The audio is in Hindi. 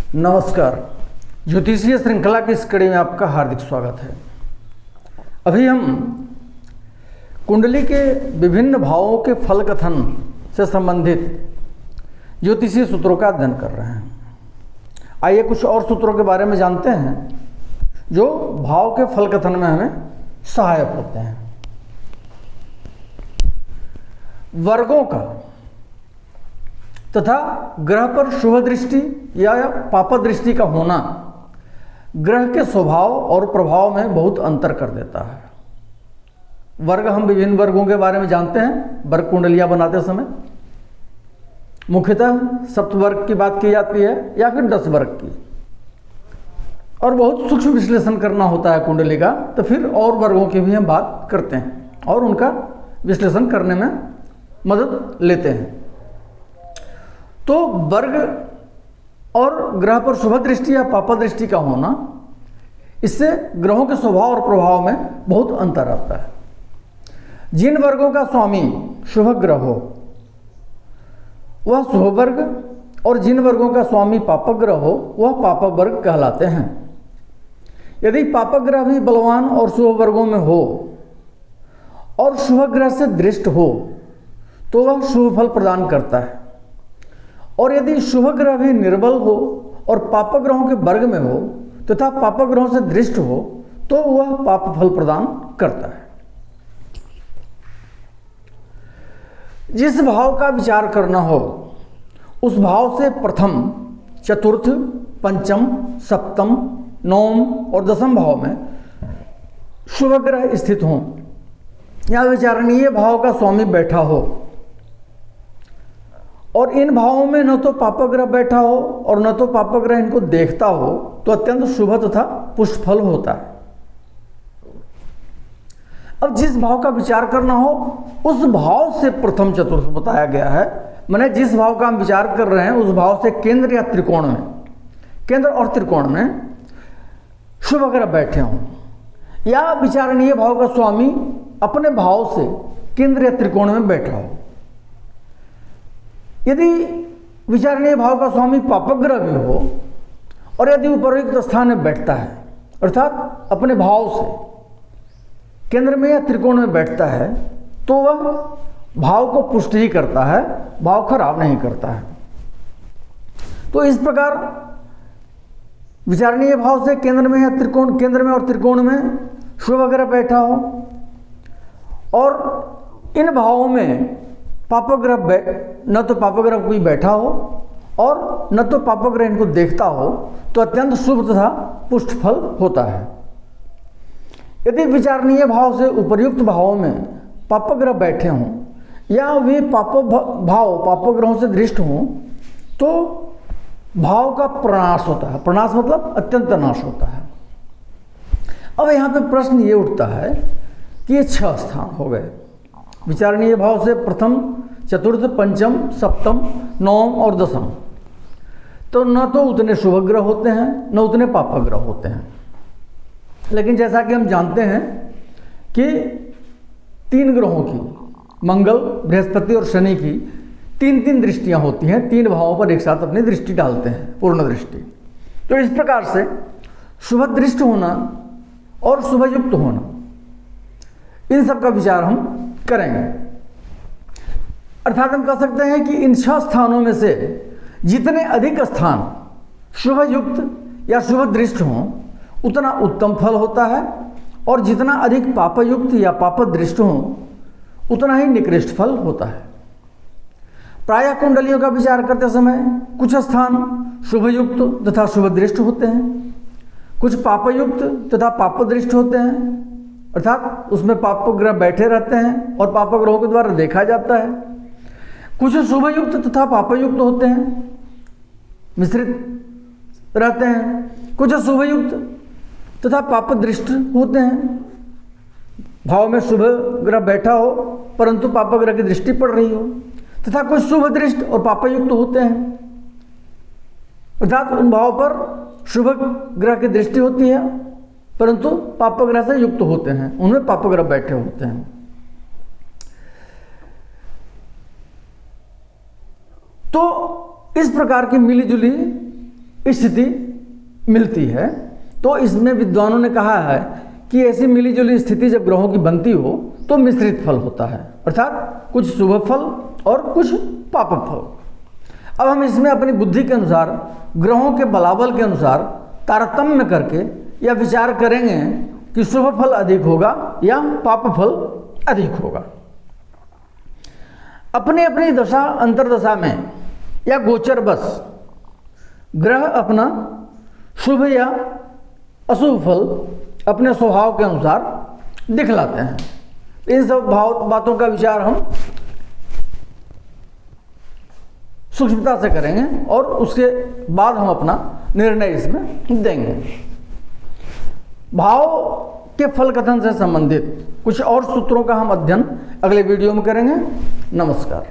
नमस्कार। ज्योतिषीय श्रृंखला की इस कड़ी में आपका हार्दिक स्वागत है। अभी हम कुंडली के विभिन्न भावों के फल कथन से संबंधित ज्योतिषीय सूत्रों का अध्ययन कर रहे हैं। आइए कुछ और सूत्रों के बारे में जानते हैं जो भाव के फल कथन में हमें सहायक होते हैं। वर्गों का तथा ग्रह पर शुभ दृष्टि या पाप दृष्टि का होना ग्रह के स्वभाव और प्रभाव में बहुत अंतर कर देता है। वर्ग, हम विभिन्न वर्गों के बारे में जानते हैं। वर्ग कुंडलियां बनाते समय मुख्यतः सप्तवर्ग की बात की जाती है या फिर 10 वर्ग की, और बहुत सूक्ष्म विश्लेषण करना होता है कुंडली का, तो फिर और वर्गों की भी हम बात करते हैं और उनका विश्लेषण करने में मदद लेते हैं। तो वर्ग और ग्रह पर शुभ दृष्टि या पाप दृष्टि का होना, इससे ग्रहों के स्वभाव और प्रभाव में बहुत अंतर आता है। जिन वर्गों का स्वामी शुभ ग्रह हो वह शुभ वर्ग, और जिन वर्गों का स्वामी पाप ग्रह हो वह पाप वर्ग कहलाते हैं। यदि पाप ग्रह भी बलवान और शुभ वर्गों में हो और शुभ ग्रह से दृष्ट हो तो वह शुभ फल प्रदान करता है, और यदि शुभ ग्रह भी निर्बल हो और पाप ग्रहों के वर्ग में हो तथा पाप ग्रहों से दृष्ट हो तो वह पाप फल प्रदान करता है। जिस भाव का विचार करना हो उस भाव से प्रथम, चतुर्थ, पंचम, सप्तम, नवम और दसम भाव में शुभ ग्रह स्थित हों या विचारणीय भाव का स्वामी बैठा हो, और इन भावों में न तो पाप ग्रह बैठा हो और न तो पाप ग्रह इनको देखता हो, तो अत्यंत शुभ तथा पुष्ट फल होता है। अब जिस भाव का विचार करना हो उस भाव से प्रथम चतुर्थ बताया गया है। माने जिस भाव का हम विचार कर रहे हैं उस भाव से केंद्र या त्रिकोण में, केंद्र और त्रिकोण में शुभ ग्रह बैठे हों, या विचारणीय भाव का स्वामी अपने भाव से केंद्र या त्रिकोण में बैठा हो। यदि विचारणीय भाव का स्वामी पापग्रह भी हो और यदि उपरोक्त स्थान में बैठता है, अर्थात अपने भाव से केंद्र में या त्रिकोण में बैठता है, तो वह भाव को पुष्ट ही करता है, भाव खराब नहीं करता है। तो इस प्रकार विचारणीय भाव से केंद्र में या त्रिकोण, केंद्र में और त्रिकोण में शुभ ग्रह बैठा हो और इन भावों में पापग्रह न तो पापग्रह कोई बैठा हो और न तो पापग्रह इनको देखता हो, तो अत्यंत शुभ तथा पुष्ट फल होता है। यदि विचारणीय भाव से उपर्युक्त भावों में पापग्रह बैठे हों या वे पापग्रहों से दृष्ट हों तो भाव का प्रनाश होता है। प्रनाश मतलब अत्यंत नाश होता है। अब यहाँ पे प्रश्न ये उठता है कि ये 6 स्थान हो गए। विचारणीय भाव से प्रथम, चतुर्थ, पंचम, सप्तम, नवम और दसम, तो न तो उतने शुभ ग्रह होते हैं न उतने पाप ग्रह होते हैं। लेकिन जैसा कि हम जानते हैं कि 3 ग्रहों की, मंगल, बृहस्पति और शनि की 3-3 दृष्टियां होती हैं। 3 भावों पर एक साथ अपनी दृष्टि डालते हैं, पूर्ण दृष्टि। तो इस प्रकार से शुभ दृष्ट होना और शुभ युक्त होना, इन सब का विचार हम करेंगे। अर्थात हम कह सकते हैं कि इन 6 स्थानों में से जितने अधिक स्थान शुभ युक्त या शुभ दृष्ट हों उतना उत्तम फल होता है, और जितना अधिक पाप युक्त या पाप दृष्ट हों उतना ही निकृष्ट फल होता है। प्रायः कुंडलियों का विचार करते समय कुछ स्थान शुभ युक्त तथा शुभ दृष्ट होते हैं, कुछ पाप युक्त तथा पाप दृष्ट होते हैं, अर्थात उसमें पाप ग्रह बैठे रहते हैं और पाप ग्रहों के द्वारा देखा जाता है। कुछ शुभ युक्त तथा पाप युक्त होते हैं, मिश्रित रहते हैं। कुछ शुभ युक्त तथा पाप दृष्ट होते हैं, भाव में शुभ ग्रह बैठा हो परंतु पाप ग्रह की दृष्टि पड़ रही हो, तथा कुछ शुभ दृष्ट और पाप युक्त होते हैं, अर्थात उन भाव पर शुभ ग्रह की दृष्टि होती है परंतु पाप ग्रह से युक्त होते हैं, उनमें पाप ग्रह बैठे होते हैं। तो इस प्रकार की मिली जुली स्थिति मिलती है। तो इसमें विद्वानों ने कहा है कि ऐसी मिलीजुली स्थिति जब ग्रहों की बनती हो तो मिश्रित फल होता है, अर्थात कुछ शुभ फल और कुछ पाप फल। अब हम इसमें अपनी बुद्धि के अनुसार ग्रहों के बलाबल के अनुसार तारतम्य करके या विचार करेंगे कि शुभ फल अधिक होगा या पाप फल अधिक होगा। अपनी अपनी दशा अंतर्दशा में या गोचर बस ग्रह अपना शुभ या अशुभ फल अपने स्वभाव के अनुसार दिखलाते हैं। इन सब बातों का विचार हम सूक्ष्मता से करेंगे और उसके बाद हम अपना निर्णय इसमें देंगे। भाव के फल कथन से संबंधित कुछ और सूत्रों का हम अध्ययन अगले वीडियो में करेंगे। नमस्कार।